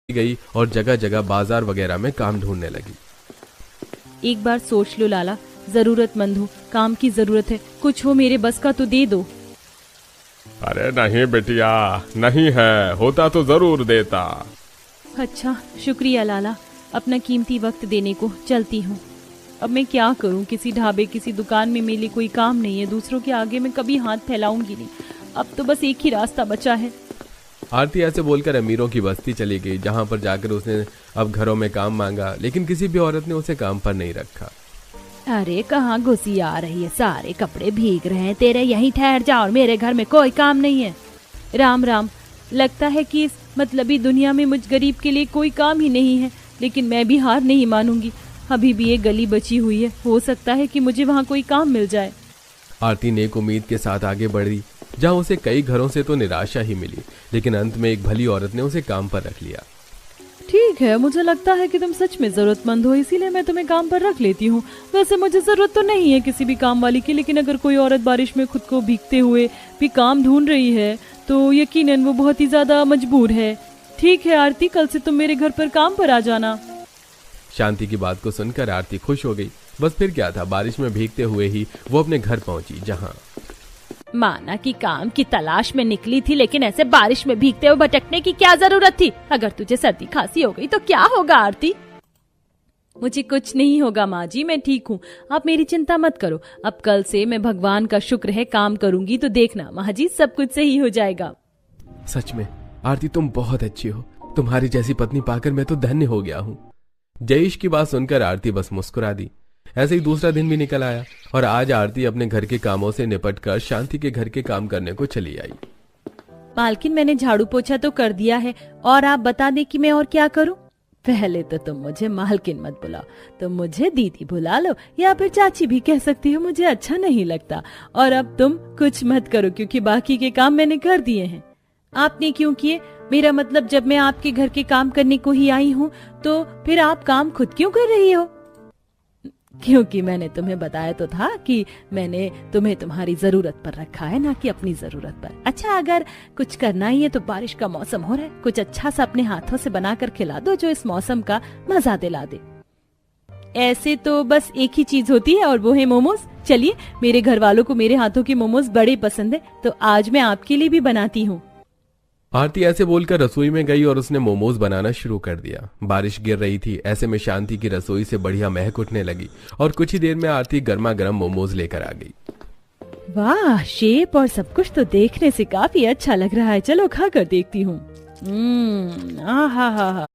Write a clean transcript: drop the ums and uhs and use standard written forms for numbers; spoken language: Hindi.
गई और जगह जगह बाजार वगैरह में काम ढूंढने लगी। एक बार सोच लो लाला, जरूरतमंद हूँ, काम की जरूरत है, कुछ हो मेरे बस का तो दे दो। अरे नहीं बिटिया, नहीं है, होता तो जरूर देता। अच्छा शुक्रिया लाला, अपना कीमती वक्त देने को। चलती हूँ। अब मैं क्या करूँ, किसी ढाबे किसी दुकान में मेरे लिए कोई काम नहीं है, दूसरों के आगे मैं कभी हाथ फैलाऊंगी नहीं। अब तो बस एक ही रास्ता बचा है। आरती ऐसे बोलकर अमीरों की बस्ती चली गई, जहां पर जाकर उसने अब घरों में काम मांगा, लेकिन किसी भी औरत ने उसे काम पर नहीं रखा। अरे कहाँ घुसी आ रही है, सारे कपड़े भीग रहे हैं तेरे, यहीं ठहर जा, और मेरे घर में कोई काम नहीं है। राम राम, लगता है कि इस मतलबी दुनिया में मुझ गरीब के लिए कोई काम ही नहीं है, लेकिन मैं भी हार नहीं मानूंगी। अभी भी एक गली बची हुई है, हो सकता है कि मुझे वहाँ कोई काम मिल जाए। आरती नेक उम्मीद के साथ आगे बढ़ी, जहां उसे कई घरों से तो निराशा ही मिली, लेकिन अंत में एक भली औरत ने उसे काम पर रख लिया। ठीक है, मुझे लगता है कि तुम सच में जरूरतमंद हो, इसीलिए मैं तुम्हें काम पर रख लेती हूँ। वैसे मुझे जरूरत तो नहीं है किसी भी काम वाली की, लेकिन अगर कोई औरत बारिश में खुद को भीगते हुए भी काम ढूंढ रही है तो यकीनन वो बहुत ही ज्यादा मजबूर है। ठीक है आरती, कल से तुम मेरे घर पर काम पर आ जाना। शांति की बात को सुनकर आरती खुश हो गई। बस फिर क्या था, बारिश में भीगते हुए ही वो अपने घर पहुंची, जहां माना कि काम की तलाश में निकली थी, लेकिन ऐसे बारिश में भीगते हुए भटकने की क्या जरूरत थी। अगर तुझे सर्दी खांसी हो गई तो क्या होगा आरती? मुझे कुछ नहीं होगा माँ जी, मैं ठीक हूँ, आप मेरी चिंता मत करो। अब कल से मैं भगवान का शुक्र है काम करूंगी, तो देखना माँ जी सब कुछ सही हो जाएगा। सच में आरती तुम बहुत अच्छी हो, तुम्हारी जैसी पत्नी पाकर मैं तो धन्य हो गया हूँ। जयेश की बात सुनकर आरती बस मुस्कुरा दी। ऐसे ही दूसरा दिन भी निकल आया और आज आरती अपने घर के कामों से निपटकर शांति के घर के काम करने को चली आई। मालकिन, मैंने झाड़ू पोछा तो कर दिया है, और आप बता दें कि मैं और क्या करूं? पहले तो तुम मुझे मालकिन मत बुलाओ, तुम मुझे दीदी बुला लो, या फिर चाची भी कह सकती हो, मुझे अच्छा नहीं लगता। और अब तुम कुछ मत करो, क्योंकि बाकी के काम मैंने कर दिए हैं। आपने क्यों किए? मेरा मतलब, जब मैं आपके घर के काम करने को ही आई हूँ तो फिर आप काम खुद क्यों कर रही हो? क्योंकि मैंने तुम्हें बताया तो था कि मैंने तुम्हें तुम्हारी जरूरत पर रखा है, ना कि अपनी जरूरत पर। अच्छा, अगर कुछ करना ही है तो बारिश का मौसम हो रहा है, कुछ अच्छा सा अपने हाथों से बनाकर खिला दो जो इस मौसम का मजा दिला दे। ऐसे तो बस एक ही चीज होती है, और वो है मोमोज। चलिए, मेरे घर वालों को मेरे हाथों के मोमोज बड़े पसंद है, तो आज मैं आपके लिए भी बनाती हूँ। आरती ऐसे बोलकर रसोई में गई और उसने मोमोज बनाना शुरू कर दिया। बारिश गिर रही थी, ऐसे में शांति की रसोई से बढ़िया महक उठने लगी और कुछ ही देर में आरती गर्मा गर्म मोमोज लेकर आ गई। वाह, शेप और सब कुछ तो देखने से काफी अच्छा लग रहा है, चलो खा कर देखती हूँ। आहा हा हा।